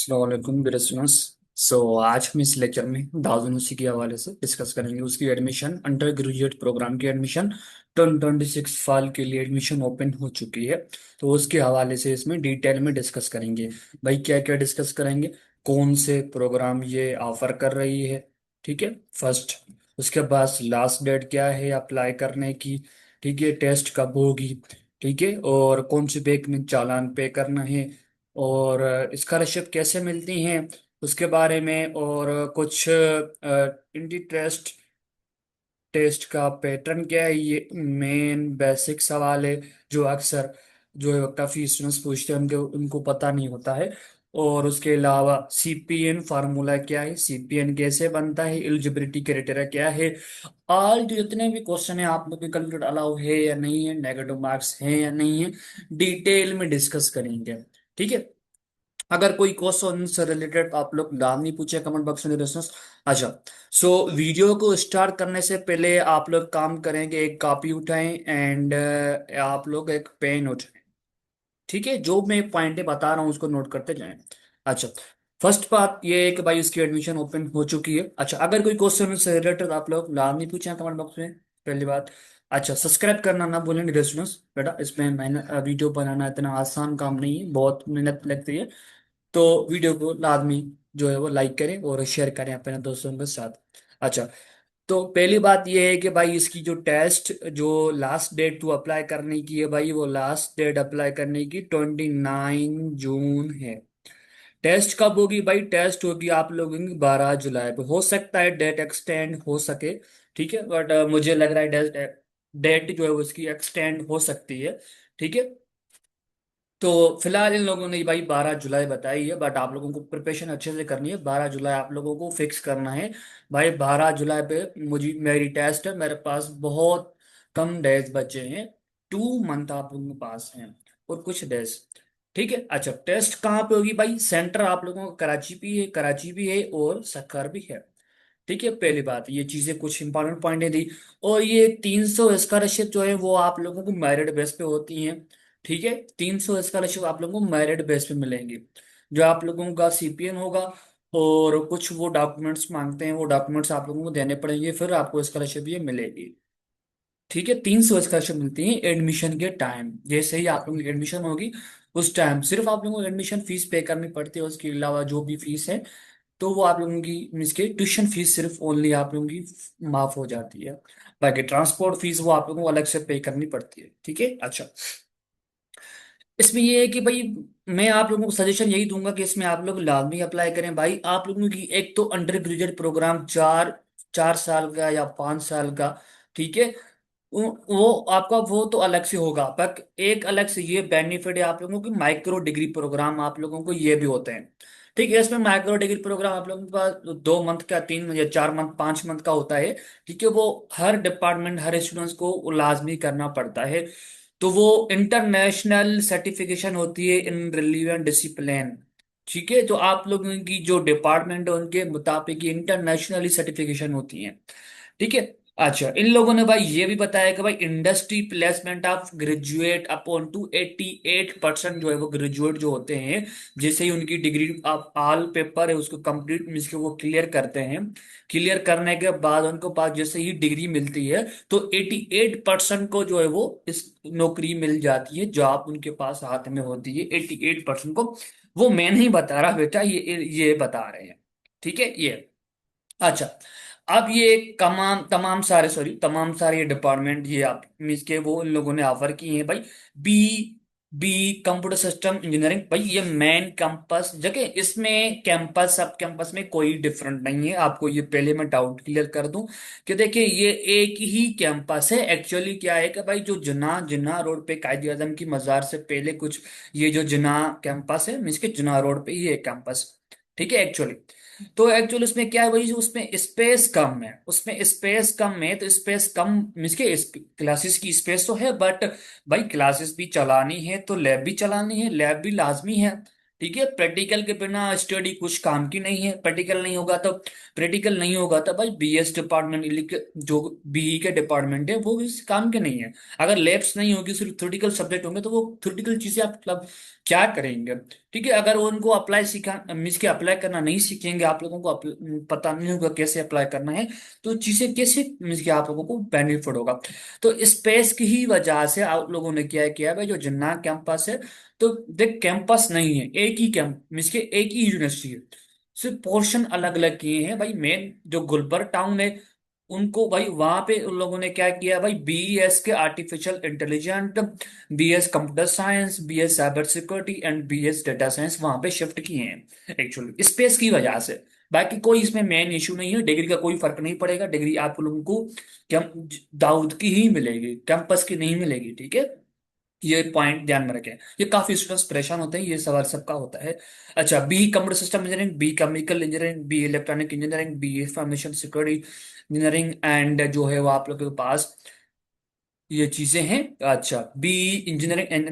अस्सलाम बिरसनस। आज हम इस लेक्चर में दाऊद यूनिवर्सिटी के हवाले से डिस्कस करेंगे उसकी एडमिशन, अंडर ग्रेजुएट प्रोग्राम की एडमिशन 2026 साल के लिए एडमिशन ओपन हो चुकी है। तो उसके हवाले से इसमें डिटेल में डिस्कस करेंगे। भाई क्या क्या डिस्कस करेंगे, कौन से प्रोग्राम ये ऑफर कर रही है, ठीक है, फर्स्ट। उसके बाद लास्ट डेट क्या है अप्लाई करने की, ठीक है, टेस्ट कब होगी, ठीक है, और कौन से बैंक में चालान पे करना है, और स्कॉलरशिप कैसे मिलती हैं उसके बारे में, और कुछ इंटरेस्ट टेस्ट का पैटर्न क्या है, ये मेन बेसिक सवाल है जो अक्सर जो काफी स्टूडेंट्स पूछते हैं, उनको उनको पता नहीं होता है। और उसके अलावा सीपीएन फार्मूला क्या है, सीपीएन कैसे बनता है, एलिजिबिलिटी क्राइटेरिया क्या है, ऑल जितने भी क्वेश्चन है आप लोग के कंप्लीट अलाउ है या नहीं है, नेगेटिव मार्क्स है या नहीं है, डिटेल में डिस्कस करेंगे। ठीक है, अगर कोई क्वेश्चन से रिलेटेड आप लोग नाम नहीं पूछे कमेंट बॉक्स में दोस्तों। अच्छा, वीडियो को स्टार्ट करने से पहले आप लोग काम करेंगे, एक कॉपी उठाएं एंड आप लोग एक पेन उठाएं, ठीक है, जो मैं पॉइंट बता रहा हूँ उसको नोट करते जाएं। अच्छा, फर्स्ट बात ये है कि भाई उसकी एडमिशन ओपन हो चुकी है। अच्छा, अगर कोई क्वेश्चन से रिलेटेड आप लोग नाम नहीं पूछे कमेंट बॉक्स में, पहली बात। अच्छा, सब्सक्राइब करना ना भूलें डियर स्टूडेंट्स, बेटा इसमें मैंने वीडियो बनाना इतना आसान काम नहीं है, बहुत मेहनत लगती है। तो वीडियो को लाजमी जो है वो लाइक करें और शेयर करें अपने दोस्तों के साथ। अच्छा, तो पहली बात ये है कि भाई इसकी जो टेस्ट जो लास्ट डेट टू अप्लाई करने की है भाई, वो लास्ट डेट अप्लाई करने की 29 जून है। टेस्ट कब होगी भाई, टेस्ट होगी आप लोगों की 12 जुलाई पे, हो सकता है डेट एक्सटेंड हो सके, ठीक है, बट मुझे लग रहा है डेट डेट जो है वो उसकी एक्सटेंड हो सकती है, ठीक है। तो फिलहाल इन लोगों ने भाई 12 जुलाई बताई है, बट आप लोगों को प्रिपरेशन अच्छे से करनी है, 12 जुलाई आप लोगों को फिक्स करना है। भाई 12 जुलाई पे मुझे मेरी टेस्ट है, मेरे पास बहुत कम डेज बचे हैं, 2 मंथ आप लोगों के पास हैं और कुछ डेज, ठीक है। अच्छा, टेस्ट कहाँ पे होगी भाई, सेंटर आप लोगों को कराची भी है और सक्कर भी है, ठीक है। पहली बात ये चीजें कुछ इंपॉर्टेंट पॉइंट है दी। और ये 300 स्कॉलरशिप जो है वो आप लोगों को मेरिट बेस पे होती हैं, ठीक है। 300 स्कॉलरशिप आप लोगों को मेरिट बेस पे मिलेंगी, जो आप लोगों का सीपीएन होगा, और कुछ वो डॉक्यूमेंट्स मांगते हैं, वो डॉक्यूमेंट्स आप लोगों को देने पड़ेंगे, फिर आपको स्कॉलरशिप ये मिलेगी, ठीक है। 300 स्कॉलरशिप मिलती है एडमिशन के टाइम, जैसे ही आप लोगों की एडमिशन होगी उस टाइम सिर्फ आप लोगों को एडमिशन फीस पे करनी पड़ती है, उसके अलावा जो भी फीस है तो वो आप लोगों की मीन्स के ट्यूशन फीस सिर्फ ओनली आप लोगों की माफ हो जाती है। बाकी ट्रांसपोर्ट फीस वो आप लोगों को अलग से पे करनी पड़ती है, ठीक है। अच्छा, इसमें ये है कि भाई मैं आप लोगों को सजेशन यही दूंगा कि इसमें आप लोग लाजमी अप्लाई करें। भाई आप लोगों की एक तो अंडर ग्रेजुएट प्रोग्राम 4 4 साल का या 5 साल का, ठीक है, वो आपका वो तो अलग से होगा, पर एक अलग से ये बेनिफिट है आप लोगों की, माइक्रो डिग्री प्रोग्राम आप लोगों को ये भी होते हैं, ठीक है। इसमें माइक्रो डिग्री प्रोग्राम आप लोगों के पास 2 मंथ का, 3 या 4 मंथ 5 मंथ का होता है, ठीक है। वो हर डिपार्टमेंट हर स्टूडेंट्स को लाजमी करना पड़ता है। तो वो इंटरनेशनल सर्टिफिकेशन होती है इन रिलीवेंट डिसिप्लिन, ठीक है। तो आप लोगों की जो डिपार्टमेंट है उनके मुताबिक इंटरनेशनली सर्टिफिकेशन होती है, ठीक है। अच्छा, इन लोगों ने भाई ये भी बताया कि भाई industry placement of graduate upon two 88% जो है वो ग्रेजुएट जो होते हैं, जैसे ही उनकी डिग्री आप ऑल पेपर है उसको कंप्लीट मीन्स के वो क्लियर करते हैं, क्लियर करने के बाद उनको पास जैसे ही डिग्री मिलती है तो 88% को जो है वो इस नौकरी मिल जाती है, जॉब उनके पास हाथ में होती है 88% को। वो मैं नहीं बता रहा बेटा, ये बता रहे हैं, ठीक है ये। अच्छा, अब ये तमाम तमाम सारे सॉरी तमाम सारे ये डिपार्टमेंट ये आप मीन्स के वो इन लोगों ने ऑफर किए हैं भाई। B B computer system engineering, भाई ये मेन कैंपस जगह, इसमें कैंपस सब कैंपस में कोई डिफरेंट नहीं है, आपको ये पहले मैं डाउट क्लियर कर दूं कि देखिए ये एक ही कैंपस है। एक्चुअली क्या है कि भाई जो जिन्ना जिन्ना रोड पे कायद आजम की मजार से पहले कुछ ये जो जिन्ना कैंपस है मीन्स के जिन्ना रोड पे ये कैंपस, ठीक है एक्चुअली। तो एक्चुअली उसमें क्या है भाई, उसमें स्पेस कम है, उसमें स्पेस कम है, तो स्पेस कम मीन्स के क्लासेस की स्पेस तो है, बट भाई क्लासेस भी चलानी है तो लैब भी चलानी है, लैब भी लाजमी है, ठीक है, प्रैक्टिकल के बिना स्टडी कुछ काम की नहीं है। प्रैक्टिकल नहीं होगा तो भाई बीएस डिपार्टमेंट जो बीई के डिपार्टमेंट है वो इस काम के नहीं है। अगर लैब्स नहीं होगी, सिर्फ थ्योरेटिकल सब्जेक्ट होंगे, तो वो थ्योरेटिकल चीजें आप मतलब क्या करेंगे? ठीक है, अगर वो उनको अप्लाई सीखा मीन्स के अप्लाई करना नहीं सीखेंगे, आप लोगों को पता नहीं होगा कैसे अप्लाई करना है, तो चीजें कैसे मीन्स के आप लोगों को बेनिफिट होगा। तो स्पेस की ही वजह से आप लोगों ने क्या किया भाई, जो जिन्ना कैंपस है, तो देख कैंपस नहीं है, एक ही कैंप मीन्स के एक ही यूनिवर्सिटी है, सिर्फ पोर्शन अलग अलग किए हैं भाई। मेन जो गुलबर्ग टाउन है, उनको भाई वहां पे उन लोगों ने क्या किया भाई, बीएस के artificial intelligent, BS computer science, BS cyber security and BS data science वहां पे शिफ्ट किए हैं एक्चुअली स्पेस की वजह से। बाकी कोई इसमें मेन इशू नहीं है, डिग्री का कोई फर्क नहीं पड़ेगा, डिग्री आप लोगों को कैंप दाऊद की ही मिलेगी, कैंपस की नहीं मिलेगी। ठीक है, ये पॉइंट ध्यान में रखें। ये काफी स्टूडेंट्स परेशान होते हैं, ये सवाल सबका होता है। अच्छा, B computer system engineering, B chemical engineering, B electronic engineering, B information security engineering and जो है वो आप लोग के पास ये चीजें हैं। अच्छा, B engineering and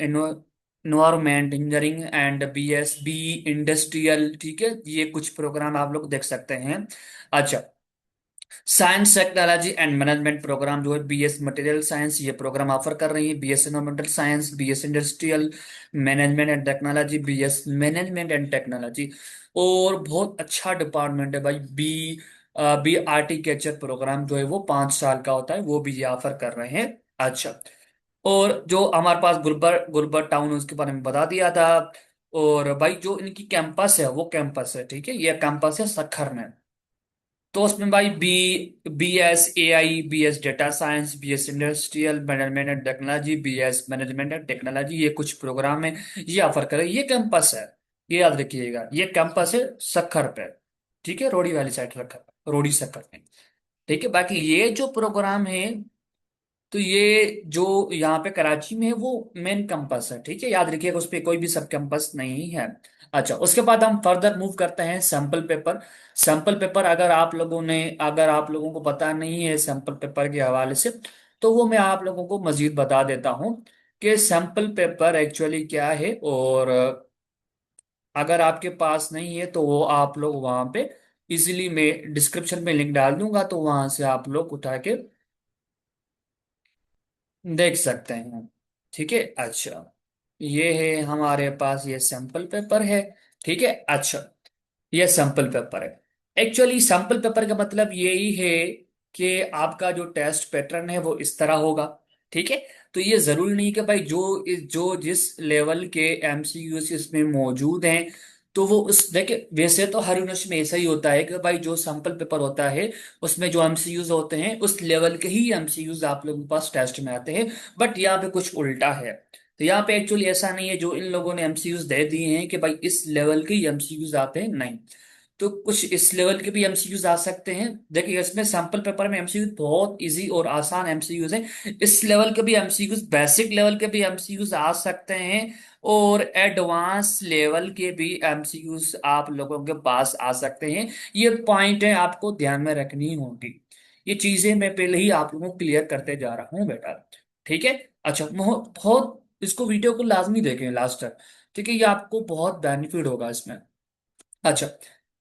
environment engineering and B S B industrial. ठीक है, ये कुछ प्रोग्राम आप लोग देख सकते हैं। अच्छा, science technology and management program जो है बीएस मटेरियल साइंस, ये प्रोग्राम ऑफर कर रही है। BS environmental science, BS industrial management and technology, BS management and technology. और बहुत अच्छा डिपार्टमेंट है भाई, बी आर्टिटेक्चर प्रोग्राम जो है वो 5 साल का होता है, वो भी ये ऑफर कर रहे हैं। अच्छा, और जो हमारे पास गुलबर्ग गुलबर्ग टाउन है, उसके बारे में बता दिया था। और भाई जो इनकी कैंपस है वो कैंपस है, ठीक है, ये कैंपस है सखर में। तो उसमें भाई B S A I, B S data science, B S industrial management and technology, B S management and technology, ये कुछ प्रोग्राम है, ये ऑफर करे। ये कैंपस है, ये याद रखिएगा, ये कैंपस है सखर पे। ठीक है, रोडी वाली साइड सखर, रोडी सखर में। ठीक है, बाकी ये जो प्रोग्राम है, तो ये जो यहाँ पे कराची में है वो मेन कैंपस है। ठीक है, याद रखिएगा, उस पर कोई भी सब कैंपस नहीं है। अच्छा, उसके बाद हम फर्दर मूव करते हैं सैंपल पेपर। सैंपल पेपर अगर आप लोगों को पता नहीं है सैंपल पेपर के हवाले से, तो वो मैं आप लोगों को मजीद बता देता हूँ कि सैंपल पेपर एक्चुअली क्या है। और अगर आपके पास नहीं है तो वो आप लोग वहां पे इजीली, मैं डिस्क्रिप्शन में लिंक डाल दूंगा, तो वहां से आप लोग उठा के देख सकते हैं। ठीक है, अच्छा, ये है हमारे पास, ये सैंपल पेपर है। ठीक है, अच्छा, ये सैंपल पेपर है। एक्चुअली सैंपल पेपर का मतलब यही है कि आपका जो टेस्ट पैटर्न है वो इस तरह होगा। ठीक है, तो ये जरूरी नहीं कि भाई जो जिस लेवल के एमसीक्यूज इसमें मौजूद हैं, तो वो उस देखिए, वैसे तो हर यूनिवर्सिटी में ऐसा ही होता है कि भाई जो सैंपल पेपर होता है उसमें जो एमसीक्यूज होते हैं उस लेवल के ही एमसीक्यूज आप लोगों के पास टेस्ट में आते हैं। बट यहाँ पे कुछ उल्टा है। तो यहाँ पे एक्चुअली ऐसा नहीं है, जो इन लोगों ने एमसीक्यूज दे दिए हैं कि भाई इस लेवल के ही एमसीक्यूज आते हैं, नहीं। तो कुछ इस लेवल के भी एमसीक्यूज आ सकते हैं। देखिए, इसमें सैंपल पेपर में एमसीक्यूज बहुत इजी और आसान एमसीक्यूज हैं। इस लेवल के भी एमसीक्यूज, बेसिक लेवल के भी एमसीक्यूज आ सकते हैं, और एडवांस लेवल के भी एमसीक्यूज आप लोगों के पास आ सकते हैं। ये पॉइंट है आपको ध्यान में रखनी होगी। ये चीजें मैं पहले ही आप लोगों को क्लियर करते जा रहा हूँ बेटा। ठीक है, अच्छा, बहुत बहुत इसको वीडियो को लाजमी देखें लास्ट तक। ठीक है, ये आपको बहुत बेनिफिट होगा इसमें। अच्छा,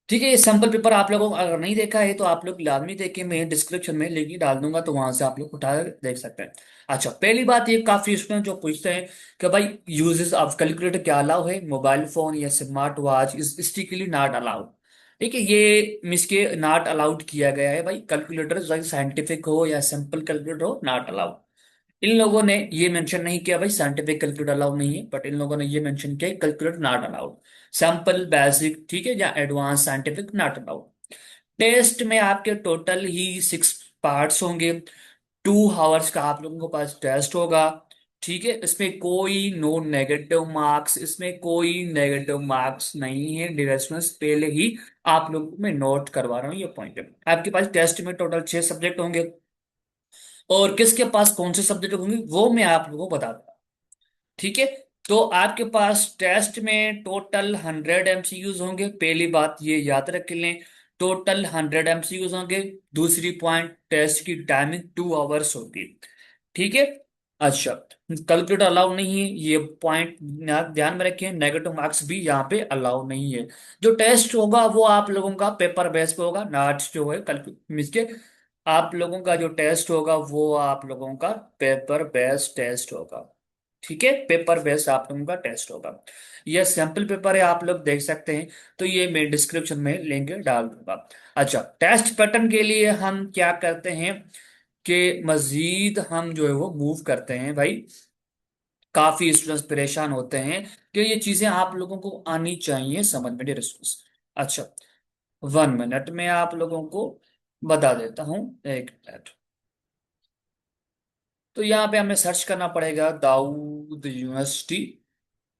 ठीक है, ये सैंपल पेपर आप लोगों को अगर नहीं देखा है तो आप लोग लाजमी देखें, मैं डिस्क्रिप्शन में लिंक डाल दूंगा, तो वहां से आप लोग उठा कर देख सकते हैं। अच्छा, पहली बात, ये काफी स्टूडेंट जो पूछते हैं कि भाई यूजेस ऑफ कैलकुलेटर क्या अलाउ है, मोबाइल फोन या smart watch is strictly not allowed. ठीक है, ये मिस के नॉट अलाउड किया गया है भाई, कैलकुलेटर चाहे साइंटिफिक हो या सिंपल कैलकुलेटर हो, नॉट अलाउड। इन लोगों ने ये मेंशन नहीं किया भाई साइंटिफिक कैलकुलेटर अलाउ नहीं है, बट इन लोगों ने ये मेंशन किया calculator not allowed. Sample basic, ठीक है, या advance scientific not allowed. Test में आपके टोटल ही 6 पार्ट्स होंगे। 2 आवर्स का आप लोगों के पास टेस्ट होगा। ठीक है, इसमें कोई नो नेगेटिव मार्क्स, इसमें कोई नेगेटिव मार्क्स नहीं है डियर स्टूडेंट्स, पहले ही आप लोगों को मैं नोट करवा रहा हूँ ये पॉइंट। आपके पास टेस्ट में टोटल 6 सब्जेक्ट होंगे, और किसके पास कौन से सब्जेक्ट होंगे वो मैं आप लोगों को बता दूंगा। ठीक है, तो आपके पास टेस्ट में टोटल 100 एमसीक्यूज होंगे, पहली बात ये याद रख लें, टोटल 100 एमसीक्यूज होंगे। दूसरी पॉइंट, टेस्ट की टाइमिंग 2 आवर्स होगी। ठीक है, अच्छा, कैलकुलेटर अलाउ नहीं है, ये पॉइंट ध्यान में रखें। नेगेटिव मार्क्स भी यहाँ पे अलाउ नहीं है। जो टेस्ट होगा वो आप लोगों का पेपर बेस पे होगा, नॉट जो है मीन्स के आप लोगों का जो टेस्ट होगा वो आप लोगों का पेपर बेस्ड टेस्ट होगा। ठीक है, पेपर बेस्ड आप लोगों का टेस्ट होगा। यह सैंपल पेपर है, आप लोग देख सकते हैं। तो ये मैं डिस्क्रिप्शन में लिंक डाल दूंगा। अच्छा, टेस्ट पैटर्न के लिए हम क्या करते हैं कि मजीद हम जो है वो मूव करते हैं भाई। काफी स्टूडेंट्स परेशान होते हैं कि ये चीजें आप लोगों को आनी चाहिए समझ में, डियर स्टूडेंट्स। अच्छा, 1 मिनट में आप लोगों को बता देता हूँ, 1 मिनट। तो यहाँ पे हमें सर्च करना पड़ेगा दाऊद यूनिवर्सिटी।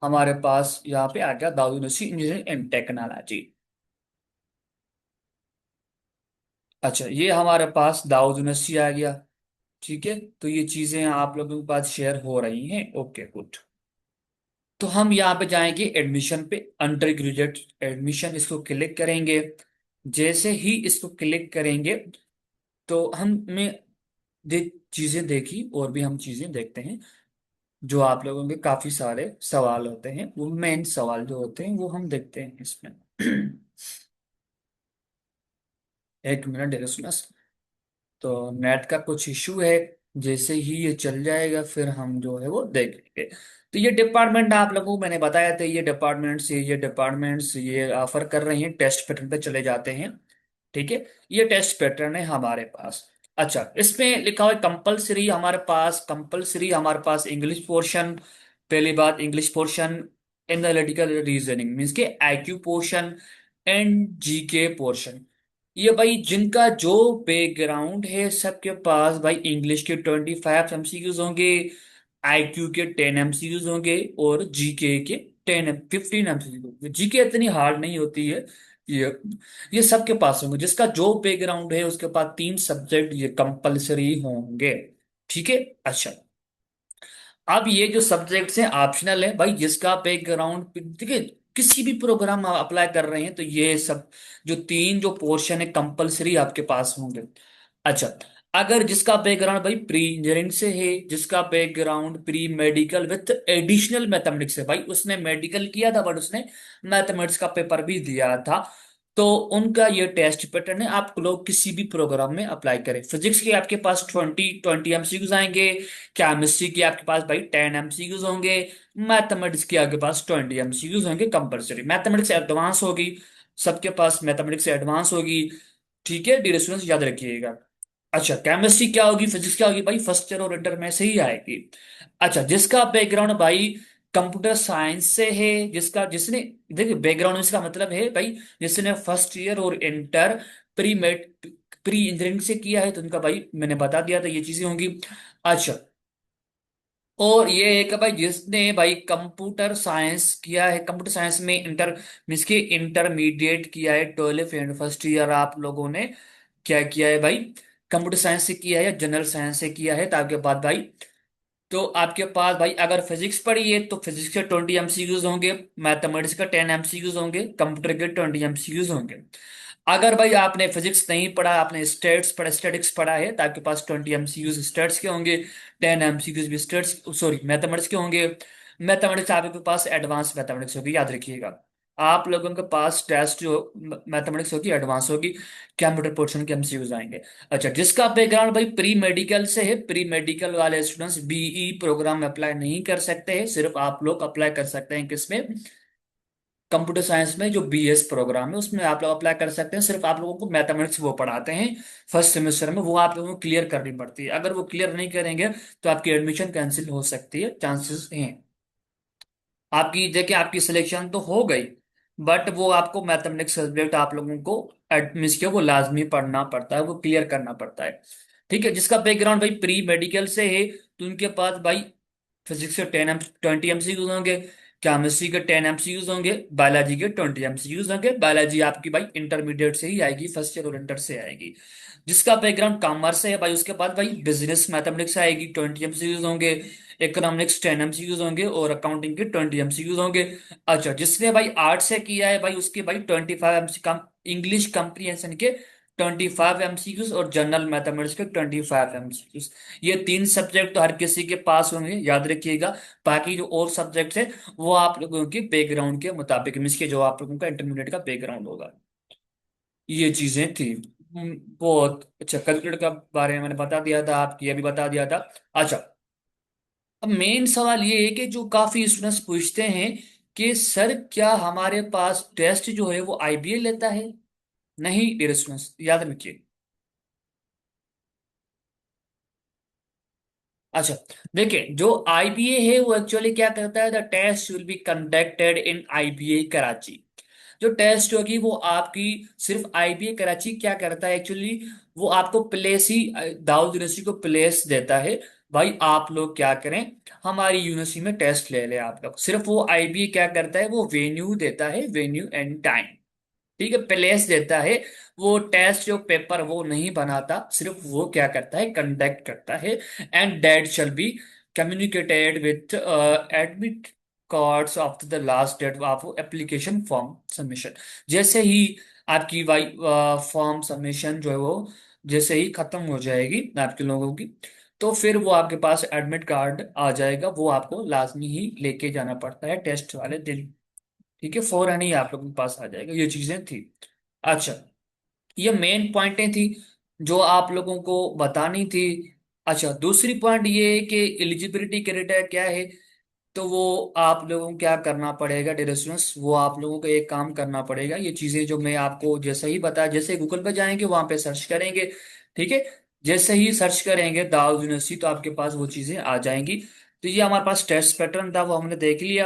हमारे पास यहाँ पे आ गया Dawood university engineering and technology. अच्छा, ये हमारे पास दाऊद यूनिवर्सिटी आ गया। ठीक है, तो ये चीजें आप लोगों के पास शेयर हो रही हैं। Okay, good. तो हम यहाँ पे जाएंगे एडमिशन पे, अंडर ग्रेजुएट एडमिशन, इसको क्लिक करेंगे। जैसे ही इसको क्लिक करेंगे तो हमें चीजें देखी, और भी हम चीजें देखते हैं। जो आप लोगों के काफी सारे सवाल होते हैं, वो मेन सवाल जो होते हैं वो हम देखते हैं इसमें। 1 मिनट देगा सुना। तो नेट का कुछ इशू है, जैसे ही ये चल जाएगा फिर हम जो है वो देख लेंगे। तो ये डिपार्टमेंट आप लोगों को मैंने बताया था, ये ऑफर कर रही हैं, टेस्ट पैटर्न पे चले जाते हैं। ठीक है, ये टेस्ट पैटर्न है हमारे पास। अच्छा, इसमें लिखा हुआ है कंपलसरी, हमारे पास इंग्लिश पोर्शन। पहली बात, English portion, analytical reasoning means के IQ portion, and GK portion. ये भाई जिनका जो बैकग्राउंड है सबके पास भाई इंग्लिश के 25 एमसीक्यूज होंगे, आईक्यू के 10 एमसीक्यूज होंगे, और जीके के 15 एमसीक्यू। जीके इतनी हार्ड नहीं होती है। ये ये सबके पास होंगे, जिसका जो बैकग्राउंड है उसके पास 3 सब्जेक्ट ये कंपलसरी होंगे। ठीक है। अच्छा, अब ये जो सब्जेक्ट्स हैं ऑप्शनल है भाई, जिसका बैकग्राउंड देखिए, किसी भी प्रोग्राम आप अप्लाई कर रहे हैं तो ये सब जो 3 जो पोर्शन है कंपलसरी आपके पास होंगे। अच्छा, अगर जिसका बैकग्राउंड भाई प्री इंजीनियरिंग से है, जिसका background pre medical with additional mathematics है, भाई उसने मेडिकल किया था बट उसने मैथमेटिक्स का पेपर भी दिया था, तो उनका ये टेस्ट पैटर्न है। आप लोग किसी भी प्रोग्राम में अप्लाई करें। फिजिक्स के आपके पास 20 एमसीक्यूज आएंगे, केमिस्ट्री के आपके पास भाई 10 एमसीक्यूज होंगे, मैथमेटिक्स के आपके पास 20 एमसीक्यूज होंगे कंपलसरी। मैथमेटिक्स एडवांस होगी, सबके पास मैथमेटिक्स एडवांस होगी। ठीक है डियर स्टूडेंट्स, याद रखिएगा। अच्छा, केमिस्ट्री क्या होगी, फिजिक्स क्या होगी भाई, फर्स्ट ईयर और इंटर में से ही आएगी। अच्छा, जिसका बैकग्राउंड भाई कंप्यूटर साइंस से है, जिसने देखिए बैकग्राउंड इसका मतलब है भाई जिसने फर्स्ट ईयर और inter pre med pre engineering से किया है, तो उनका भाई मैंने बता दिया था ये चीजें होंगी। अच्छा, और ये एक भाई जिसने भाई कंप्यूटर साइंस किया है, कंप्यूटर साइंस में इंटर मीन्स के इंटरमीडिएट किया है, 12th एंड फर्स्ट ईयर आप लोगों ने क्या किया है भाई, कंप्यूटर साइंस से किया है या जनरल साइंस से किया है, तो आपके बाद भाई, तो आपके पास भाई अगर फिजिक्स पढ़ी है तो फिजिक्स के 20 एमसीक्यूज होंगे, मैथमेटिक्स का 10 एमसीक्यूज होंगे, कंप्यूटर के 20 एमसीक्यूज होंगे। अगर भाई आपने फिजिक्स नहीं पढ़ा, आपने स्टैटिक्स पढ़ा है, तो आपके पास 20 एमसीक्यूज स्टैट्स के होंगे, 10 एमसीक्यूज भी स्टैट्स सॉरी मैथमेटिक्स के होंगे। मैथमेटिक्स आपके पास एडवांस मैथमेटिक्स होगी, याद रखिएगा। आप लोगों के पास टेस्ट जो मैथमेटिक्स होगी एडवांस होगी, कंप्यूटर पोर्शन के एमसीक्यूज आएंगे। अच्छा, जिसका बैकग्राउंड भाई प्री मेडिकल से है, प्री मेडिकल वाले स्टूडेंट्स बीई प्रोग्राम में अप्लाई नहीं कर सकते हैं, सिर्फ आप लोग अप्लाई कर सकते हैं किसमें, कंप्यूटर साइंस में जो बीएस प्रोग्राम है उसमें आप लोग अप्लाई कर सकते हैं। सिर्फ आप लोगों को मैथमेटिक्स वो पढ़ाते हैं फर्स्ट सेमेस्टर में, वो आप लोगों को क्लियर करनी पड़ती है। अगर वो क्लियर नहीं करेंगे तो आपकी एडमिशन कैंसिल हो सकती है, चांसेस हैं। आपकी देखिए, आपकी सिलेक्शन तो हो गई, बट वो आपको मैथमेटिक्स सब्जेक्ट आप लोगों को एडमिशन के वो लाजमी पढ़ना पड़ता है, वो क्लियर करना पड़ता है। ठीक है, जिसका बैकग्राउंड भाई प्री मेडिकल से है तो उनके पास भाई फिजिक्स के 20 एमसीक्यूज होंगे, केमिस्ट्री के 10 एमसीक्यूज होंगे, बायोलॉजी के 20 एमसीक्यूज होंगे। बायोलॉजी आपकी भाई इंटरमीडिएट से ही आएगी, फर्स्ट ईयर और इंटर से आएगी। जिसका बैकग्राउंड कॉमर्स है भाई उसके बाद भाई बिजनेस मैथमेटिक्स आएगी, 20 एमसीक्यूज होंगे, इकोनॉमिक्स 10 एमसीक्यूज होंगे, और अकाउंटिंग के 20 एमसीक्यूज होंगे। अच्छा, जिसने भाई आर्ट से किया है भाई उसके भाई 25 एमसी इंग्लिश कम्प्रीहेंशन के 25 MCQs और जनरल मैथमेटिक्स के 25 MCQs। ये तीन सब्जेक्ट तो हर किसी के पास होंगे, याद रखिएगा। बाकी जो और सब्जेक्ट है वो आप लोगों के बैकग्राउंड के मुताबिक, मीन्स के जो आप लोगों का इंटरमीडिएट का बैकग्राउंड होगा। ये चीजें थी। बहुत अच्छा, कैलकुलेटर का बारे में मैंने बता दिया था, आपकी अभी बता दिया था। अच्छा, अब मेन सवाल ये है कि जो काफी स्टूडेंट्स पूछते हैं कि सर क्या हमारे पास टेस्ट जो है वो आईबीए लेता है? नहीं डियर स्टूडेंट्स, याद रखिए। अच्छा, देखिए जो आईबीए है वो एक्चुअली क्या करता है, the test will be conducted in IBA Karachi. जो टेस्ट होगी वो आपकी सिर्फ आईबीए कराची क्या करता है एक्चुअली, वो आपको प्लेस ही दाऊद यूनिवर्सिटी को प्लेस देता है। भाई आप लोग क्या करें, हमारी यूनिवर्सिटी में टेस्ट ले लें आप लोग। सिर्फ वो आईबीए क्या करता है, वो वेन्यू देता है, वेन्यू एंड टाइम। ठीक है, प्लेस देता है। वो टेस्ट जो पेपर वो नहीं बनाता, सिर्फ वो क्या करता है, कंडक्ट करता है। And that shall be communicated with admit cards after the last date of application form submission. जैसे ही आपकी वाई फॉर्म सबमिशन जो है वो जैसे ही खत्म हो जाएगी आपके लोगों की, तो फिर वो आपके पास एडमिट कार्ड आ जाएगा, वो आपको लाजमी ही लेके जाना पड़ता है टेस्ट वाले दिन। ठीक है, फौरन ही आप लोगों के पास आ जाएगा। ये चीजें थी। अच्छा, ये मेन पॉइंटें थी जो आप लोगों को बतानी थी। अच्छा, दूसरी पॉइंट ये है कि एलिजिबिलिटी क्राइटेरिया क्या है। तो वो आप लोगों को क्या करना पड़ेगा डियर स्टूडेंट्स, वो आप लोगों को एक काम करना पड़ेगा। ये चीजें जो मैं आपको जैसे ही बताया, जैसे गूगल पे जाएंगे वहां पे सर्च करेंगे, ठीक है। जैसे ही सर्च करेंगे दाऊद यूनिवर्सिटी तो आपके पास वो चीजें आ जाएंगी। तो ये हमारे पास टेस्ट पैटर्न था, वो हमने देख लिया।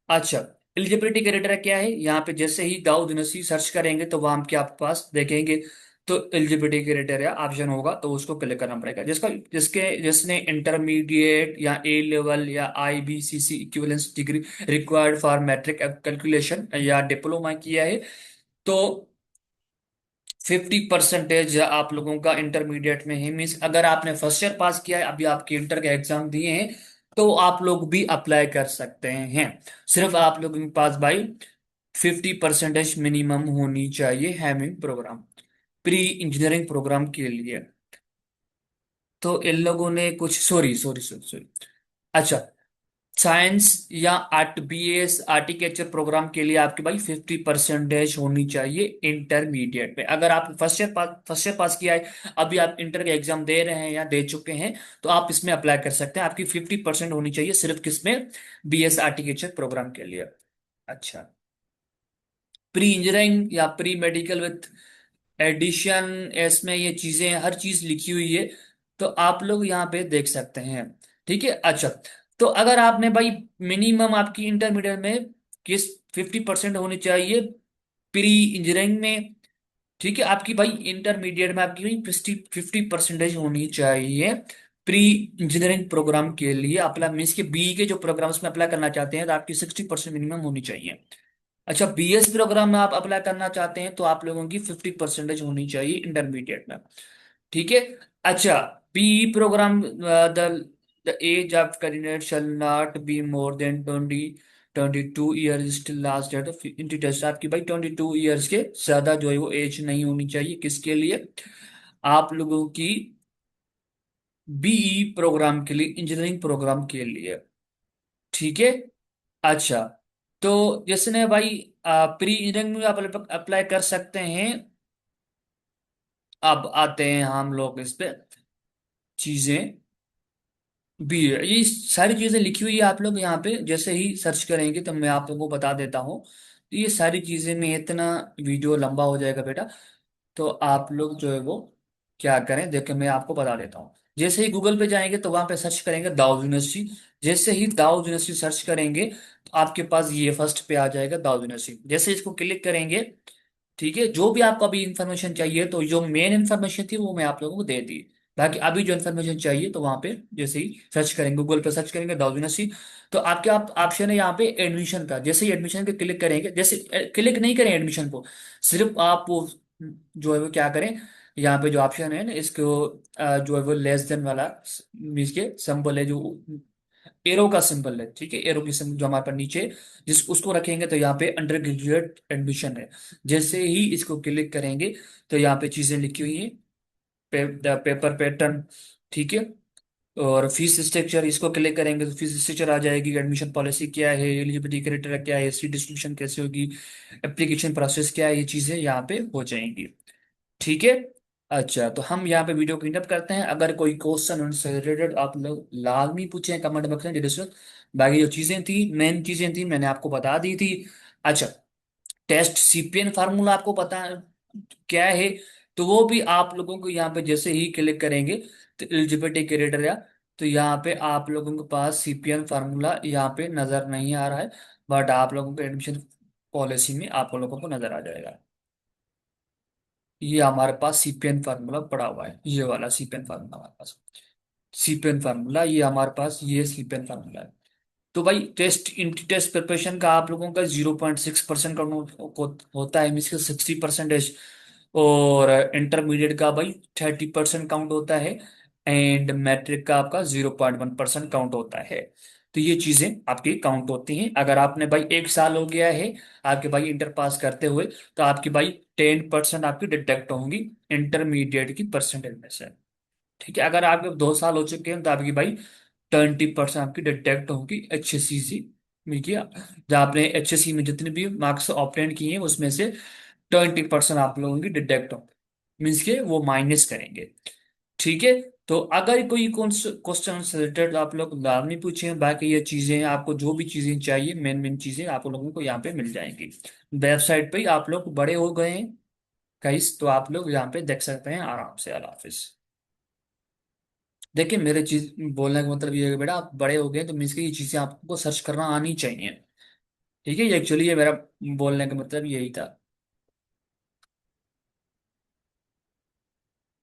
अच्छा, एलिजिबिलिटी क्राइटेरिया क्या है, यहाँ पे जैसे ही दाऊद यूनिवर्सिटी सर्च करेंगे तो वहां के आपके पास देखेंगे। तो एलिजिबिलिटी क्राइटेरिया ऑप्शन होगा तो उसको क्लिक करना पड़ेगा, जिसका जिसके जिसने इंटरमीडिएट या ए लेवल या IBCC equivalence degree required for matric calculation या डिप्लोमा किया है, तो 50% आप लोगों का इंटरमीडिएट में है। मीन्स अगर आपने फर्स्ट ईयर पास किया है, अभी आपके इंटर के एग्जाम दिए हैं, तो आप लोग भी अप्लाई कर सकते हैं। सिर्फ आप लोगों के पास भाई 50% मिनिमम होनी चाहिए हैमिंग प्रोग्राम, प्री इंजीनियरिंग प्रोग्राम के लिए। तो इन लोगों ने कुछ, सॉरी सॉरी सॉरी सॉरी, अच्छा, साइंस या आर्ट बीएस आर्टिटेक्चर प्रोग्राम के लिए आपकी भाई 50% होनी चाहिए इंटरमीडिएट में। अगर आप फर्स्ट ईयर पास किया है, अभी आप इंटर के एग्जाम दे रहे हैं या दे चुके हैं, तो आप इसमें अप्लाई कर सकते हैं। आपकी 50% होनी चाहिए सिर्फ किसमें, बीएस आर्टिटेक्चर प्रोग्राम के लिए। अच्छा, प्री इंजीनियरिंग या प्री मेडिकल विथ एडिशन, इसमें ये चीजें हर चीज लिखी हुई है, तो आप लोग यहाँ पे देख सकते हैं। ठीक है, अच्छा, तो अगर आपने भाई मिनिमम आपकी इंटरमीडिएट में किस 50% होनी चाहिए प्री इंजीनियरिंग में। ठीक है, आपकी भाई इंटरमीडिएट में आपकी भाई 50% होनी चाहिए प्री इंजीनियरिंग प्रोग्राम के लिए अप्लाई, मीन्स के बी के जो प्रोग्राम्स में अप्लाई करना चाहते हैं तो आपकी 60% मिनिमम होनी चाहिए। अच्छा, बीएस प्रोग्राम में आप अप्लाई करना चाहते हैं तो आप लोगों की 50% होनी चाहिए इंटरमीडिएट में। ठीक है, अच्छा, BE program, the age of candidate shall not be more than 22 years still last date of entry test. आपकी भाई 22 ईयर्स के ज्यादा जो है वो एज नहीं होनी चाहिए, किसके लिए, आप लोगों की बीई प्रोग्राम के लिए, इंजीनियरिंग प्रोग्राम के लिए। ठीक है, अच्छा, तो जिसने भाई प्री इंजीनियरिंग में आप अप्लाई कर सकते हैं। अब आते हैं हम लोग इस पे चीजें, भी ये सारी चीजें लिखी हुई है, आप लोग यहाँ पे जैसे ही सर्च करेंगे तो मैं आप लोगों को बता देता हूँ। तो ये सारी चीजें में इतना वीडियो लंबा हो जाएगा बेटा, तो आप लोग जो है वो क्या करें, देखिए मैं आपको बता देता हूँ। जैसे ही गूगल पे जाएंगे तो वहां पे सर्च करेंगे दाऊद यूनिवर्सिटी। जैसे ही दाऊद यूनिवर्सिटी सर्च करेंगे तो आपके पास ये फर्स्ट पे आ जाएगा दाऊद यूनिवर्सिटी। जैसे इसको क्लिक करेंगे, ठीक है, जो भी आपको अभी इंफॉर्मेशन चाहिए, तो जो मेन इंफॉर्मेशन थी वो मैं आप लोगों को दे दी। बाकी अभी जो इन्फॉर्मेशन चाहिए तो वहां पे जैसे ही सर्च करेंगे, गूगल पे सर्च करेंगे दाऊद यूनिवर्सिटी, तो आपके आप ऑप्शन है यहाँ पे एडमिशन का। जैसे ही एडमिशन पे क्लिक करेंगे, जैसे क्लिक नहीं करें एडमिशन को, सिर्फ आप वो जो है वो क्या करें, यहाँ पे जो ऑप्शन है ना इसको जो है वो लेस देन वाला, मीन्स के सिंबल है जो एरो का सिंबल है, ठीक है, एरो की सिंबल जो हमारे पर नीचे, जिस उसको रखेंगे तो यहाँ पे अंडर ग्रेजुएट एडमिशन है। जैसे ही इसको क्लिक करेंगे तो यहाँ पे चीजें लिखी हुई हैं, पेपर पैटर्न, ठीक है, और फीस स्ट्रक्चर, इसको क्लिक करेंगे तो फीस स्ट्रक्चर आ जाएगी, एडमिशन पॉलिसी क्या है, एलिजिबिलिटी क्राइटेरिया क्या है, सीट डिस्ट्रीब्यूशन कैसे होगी, एप्लीकेशन प्रोसेस क्या है, ये चीजें यहाँ पे हो जाएंगी, ठीक है। अच्छा, तो हम यहाँ पे वीडियो को इंटअप करते हैं। अगर कोई क्वेश्चन उनसे रिलेटेड आप लोग लाजमी पूछें कमेंट बॉक्स में डिस्कस। बाकी जो चीजें थी, मेन चीजें थी, मैंने आपको बता दी थी। अच्छा, टेस्ट सीपीएन फार्मूला आपको पता क्या है? तो वो भी आप लोगों को यहाँ पे जैसे ही क्लिक करेंगे तो एलिजिबिलिटी क्राइटेरिया, तो यहाँ पे आप लोगों के पास सीपीएन फार्मूला यहाँ पे नजर नहीं आ रहा है, बट आप लोगों को एडमिशन पॉलिसी में आप लोगों को नजर आ जाएगा। ये हमारे पास सीपीएन फार्मूला पड़ा हुआ है, ये वाला सीपीएन फार्मूला हमारे पास, सीपीएन फार्मूला ये हमारे पास, ये सीपीएन फार्मूला है। तो भाई टेस्ट टेस्ट प्रिपरेशन का आप लोगों का 0.6% का होता है, मीन्स 60%। और इंटरमीडिएट का भाई 30% काउंट होता है। एंड मैट्रिक का आपका 0.1% काउंट होता है। तो ये चीजें आपकी काउंट होती हैं। अगर आपने भाई 1 साल हो गया है आपके भाई इंटर पास करते हुए, तो आपकी भाई 10% आपकी डिडक्ट होंगी इंटरमीडिएट की परसेंटेज में से, ठीक है। अगर आपके 2 साल हो चुके हैं तो आपकी भाई 20% आपकी डिडक्ट होगी HSC में किया, जहाँ आपने HSC में जितने भी मार्क्स ऑब्टेन किए हैं उसमें से 20% आप लोगों की डिडक्ट होंगे, मीन्स के वो माइनस करेंगे, ठीक है। तो अगर कोई क्वेश्चन रिलेटेड आप लोग लाजमी पूछे, बाकी ये चीजें आपको जो भी चीजें चाहिए, मेन मेन चीजें आप लोगों को यहाँ पे मिल जाएंगी। वेबसाइट पे ही आप लोग बड़े हो गए हैं गाइस, तो आप लोग यहाँ पे देख सकते हैं आराम से। अल्लाह हाफिज। देखिए, मेरे चीज बोलने का मतलब ये है कि बेटा आप बड़े हो गए तो मीन्स की ये चीजें आपको सर्च करना आनी चाहिए, ठीक है। ये एक्चुअली ये मेरा बोलने का मतलब यही था।